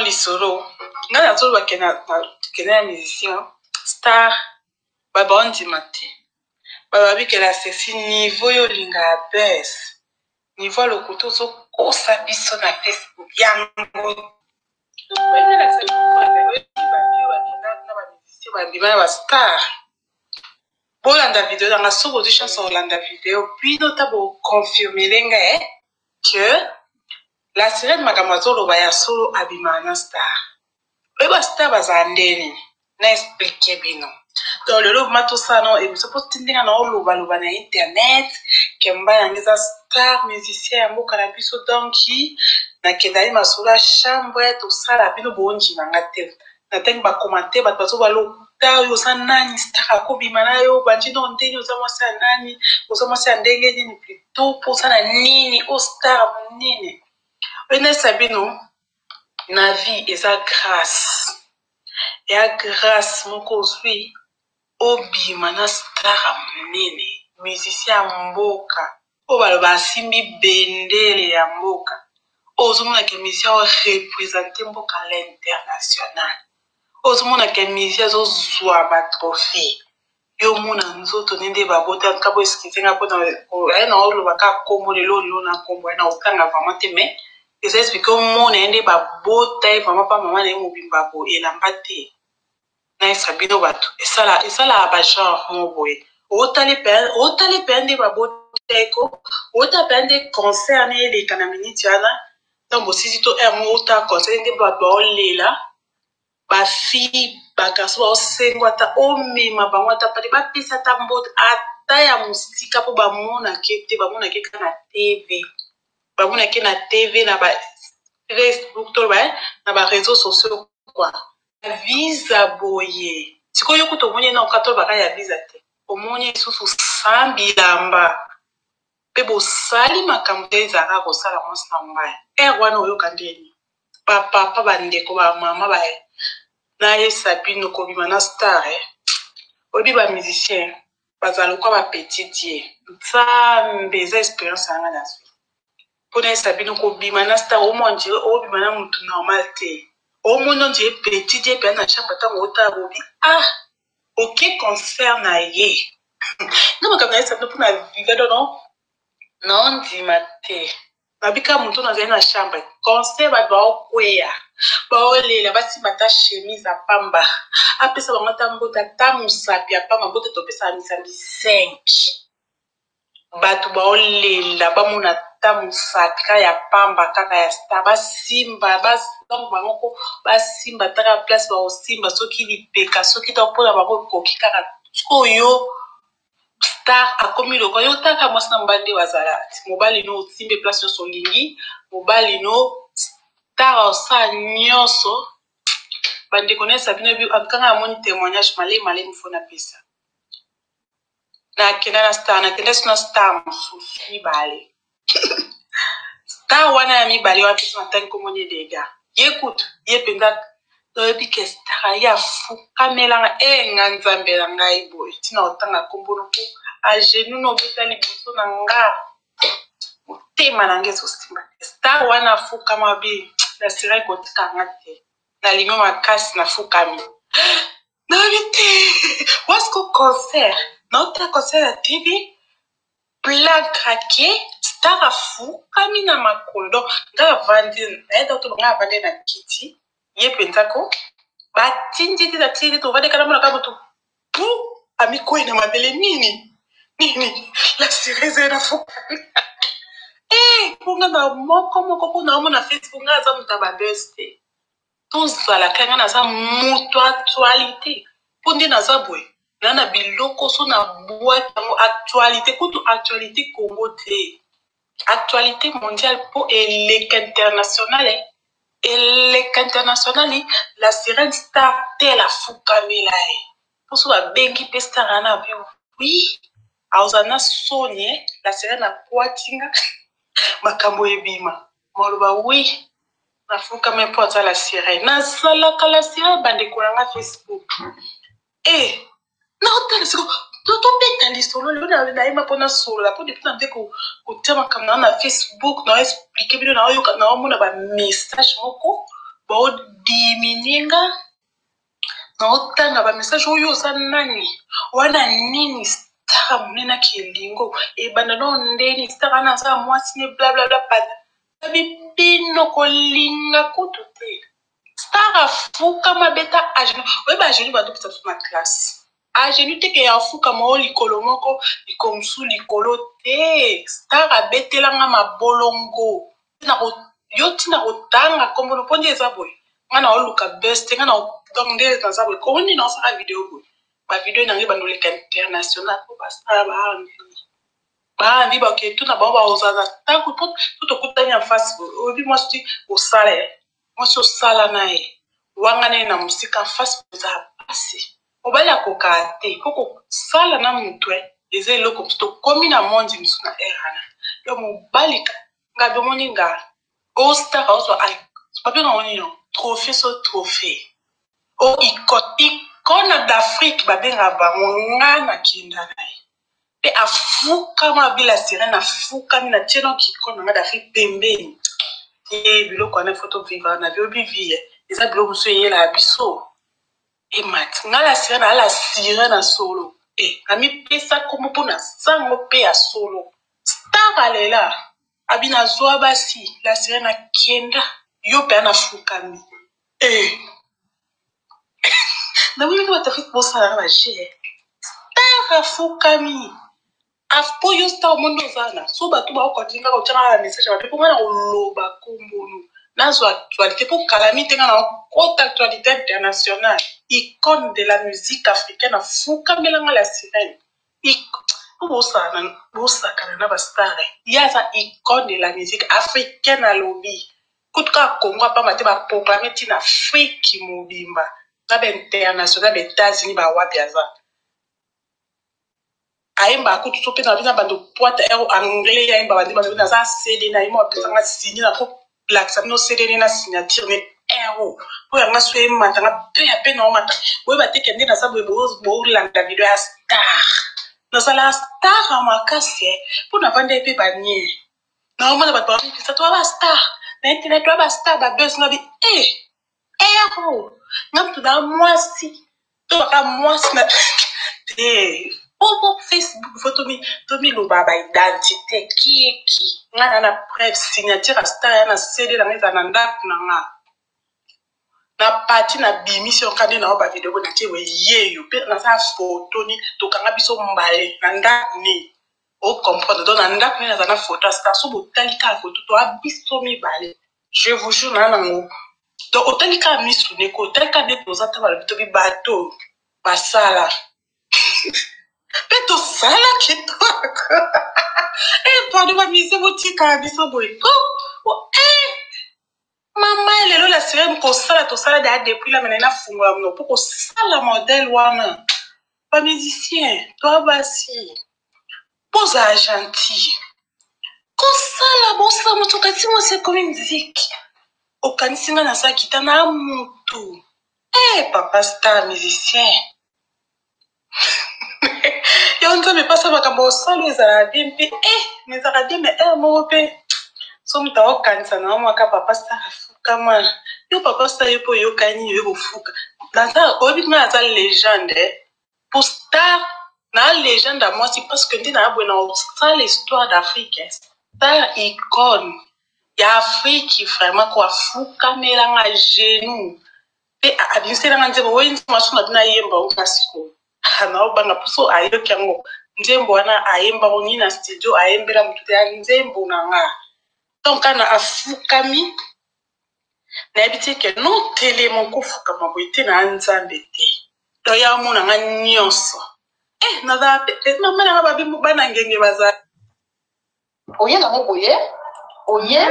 lisolo nga nazoloba kena ya musicien star babondima te bababikela sesi niveau yolinga ya bese niveau ya lokuta ozokosa biso na Facebook yango bandima ya bastar bolanda video nanga soki ozwi chance olanda video bino ta boconfirmele nga que la sirene makambo azoloba ya solo abima na star oyeba star bazala ndeni na explike bino donc lelo ma tosala ebiso mpo tindinga na olobaloba na internet ke mbai yango eza star musicien ya mboka na biso donki nakenda ye masolo ya chambre tosala bino boondima nga te natangi bakomante bato bazoba lokuta oyo oza nani star akobima na yo bandino ndenge oza mwasi ya nani oza mwasi ya ndenge nini plutôt mpo oza na nini o star nini oyinesa bino na vie eza grâce ya grâce moko ozwi obima na star monene musicien ya mboka oyo baloba asimbi bendele ya mboka ozomonaka musicien orepresente mboka à l'international ozomonaka musicien azozwa batrophée yo mona nzoto nde babota nkabo eskizenga mpona aye na olobaka kombo lelo na kombo aye na otanga vraiment te mais eza explike omona ye nde babota ye vraiment mpa mama na ye mobimba bo elamba te na esa bino bato esalaka bagenre mo boye otali mpe nde babota eko ota mpe nde concert ne eleka na miniti wana ntango bosisi to mo ota concert nde bato baolela bafille bagarso baosengwa ata omema bango ata pale bapesa ata mbote ata ya mosika mpo bamonake te bamonake kaka na tv bamonake na tv na ba Facebook to na ba réseaux sociaux quoi visa boye sikoyo kuto monye na okato baka ya visa te omonye susu sambilamba pe bosali makambo ezaka kosala mwasi na mbaya wana oyoka ndeni papa bandeko ba mama ba na yesa bino kobima na star obi ba musicien bazala kwa ba petit ye nzambe eza expérience yanga na zwi mpona yesa bino kobima na star omonje obima na mutu normal te omona ndie petit ye pe na chambre ntango otala bobi oke concert na ye nga makambo na yesa bino mpona vive dono naondima te babika mutu nazali na chambre concert bato baokweya baolela basimba ta chemise apamba apesa bango ata mbota ta mosapi apamba mbota topesa misambi 5 bato baolela bamona ta mosapi kaka ya pamba kaka ya star basimba bango bangoko basimba taka place baosimba soki lipeka soki ta mpona bango ekoki kaka oyo star akomi loko yo taka mwasi na mobali nde bazala mobali no osimbe place nyonso olingi mobali no star osala nyonso bandeko nayesa bino kanga amoni témoignage malemi fo na pesa nakenda na star nakenda sina star mosusu mibale star wana ya mibale wana pesa natangi komoni lega yekutu ye mpenza toyebi ke star ye afukamelanga nga nzambe na ngai boye ntina otanga kombono mpo agenu na obeta liboso na nga motema na ngai ezosimba star wana afukama bi na sira ekotika nga te nalingi makasi nafukami nayebi te wasko concert naota concert ya tv plan krake star afukami na makolo donc nga avandi nayeda to nga avandi na kiti ye mpenzako batindi te natindi tovandi kana mona ka moto pu amikoi na mabele nini la sirese nafukami mponga na moko mpo naomona Facebook nga aza moto ya babes te tozalaka nga naza moto actualité mpo nde naza boye na na biloko so na bwaki yango actualité kutu actualité Congo te actualité mondiale mpo eleka international la sirene star te lafukamela ye mpo so babengi mpe star ana bio wi aozala na soni la sirene akwatinga makambo ebima maloba wi nafukame mpo aza la sirene nazalaka la sirene bandeko nanga Facebook naotala siko tobeta lisolo lelo nayeba mpona solola mpo depuis na nde kotia makambo na Facebook naoexplike bino naoyoka naomona bamessage moko dimininga na otanga ba message oyo za nani wana nini star mena kelingo ebanda no ndeni star na za mwasi ne bla bla bla pa bipino kolinga kutu te star afuka mabeta agenu weba agenu ba dokita na classe agenu te ke afuka mo likolo moko likomsu likolo te star abetela nga mabolongo na yo tina kotanga kombono ponje eza boye ngana oluka best ngana donc ndele dans ça ko ni non ça vidéo boye ba vidéo nangi bandoleka international ko basta ba ndi ba ke tuna ba ozaza tanku tout okutanya face obi moi sti au salaire moi so sala nae wanga na musika face za pasi obala ko kate koko sala na mutwe eze loko to komi na mondi msuna erana yo mubalika ngabe moninga o star also ai papi na oni no trophée so trophée o icône d'Afrique babenga bango ngana kinda nae pe afuka ma bila sirène afuka mina tieno kikona nga d'Afrique pembeni biloko na photo vivre na bio bivie eza biloko so yela biso e mat nga la sirène solo ami pesa komo pona sango pe ya solo star alela abina zwa basi la sirène kenda yo pe na fukami na wili ba tafi posa na ba je star fukami afpo yo star mondo zana so ba tuba ko tinga ko tshana message ba pepo ngana loba kumbulu nazo actualité pour calamité ngana haute actualité internationale icône de la musique africaine fukami la sirène bosakana na bastar yaza icône de la musique africaine à lobby kutuka Congo pa mate ba proclamer tina Afrique mobimba na ba international ba États-Unis ba wapi aza aimba kutu to pe na bina bando pointe ero anglais aimba bandi bando na za CD na imo pesa nga signé na ko plaque no CD na signature ne ero po ya ngaso e matanga pe na o mata we ba tekende na sa bo landa video ya star na sala star makase po na vande pe banye na o mona ba to sa to ba star na internet to ba star ba buzz na bi ero ngam da mwasi to ka mwasi na Pour Facebook, photo mi lo baba identité qui ngana na preuve signature star na CD na meza na ndak na parti na bimission kande na ba video na chewe yeyo pe na sa photo ni to kanga biso mbale na ndak ni o comprendre donc na ndak ni na photo star so botalika photo to abiso mi bale je vous jure na ngo donc otalika misu ne ko otalika de posata ba bito bi bateau basala Peto sala kitoko. Pardon, ma mise botika biso boyko. Mama elelo la sirène ko sala to sala da depuis la menena fungola mno pour ko sala modèle wana. Pas musicien, toi basi. Posa gentil. Ko sala bosa mutu kati mo se comme musique. Okanisinga na sa kitana mutu. Papa star musicien. Yo nzo me pasa makambo salo ezala bien pe mais ezala bien mais mo pe so mta okanisa na mwaka papa star afuka ma yo papa star yo po yo kani yo fuka dans ça obi na za légende pour star na légende à moi c'est parce que ndina abwe na ça l'histoire d'Afrique star icône ya Afrique vraiment ko afuka melanga genou pe abisela nga nzebo wenzi masuna bina yemba ukasiko na obanga puso ayo kyango nzembo wana ayemba oni na studio ayembela mutu ya nzembo na nga donc kana afukami na yebiti ke no tele moko fukama boite na nzambe te to ya mona nga nyonso na za na mena ba bimbu bana ngenge baza oye na mo boye oye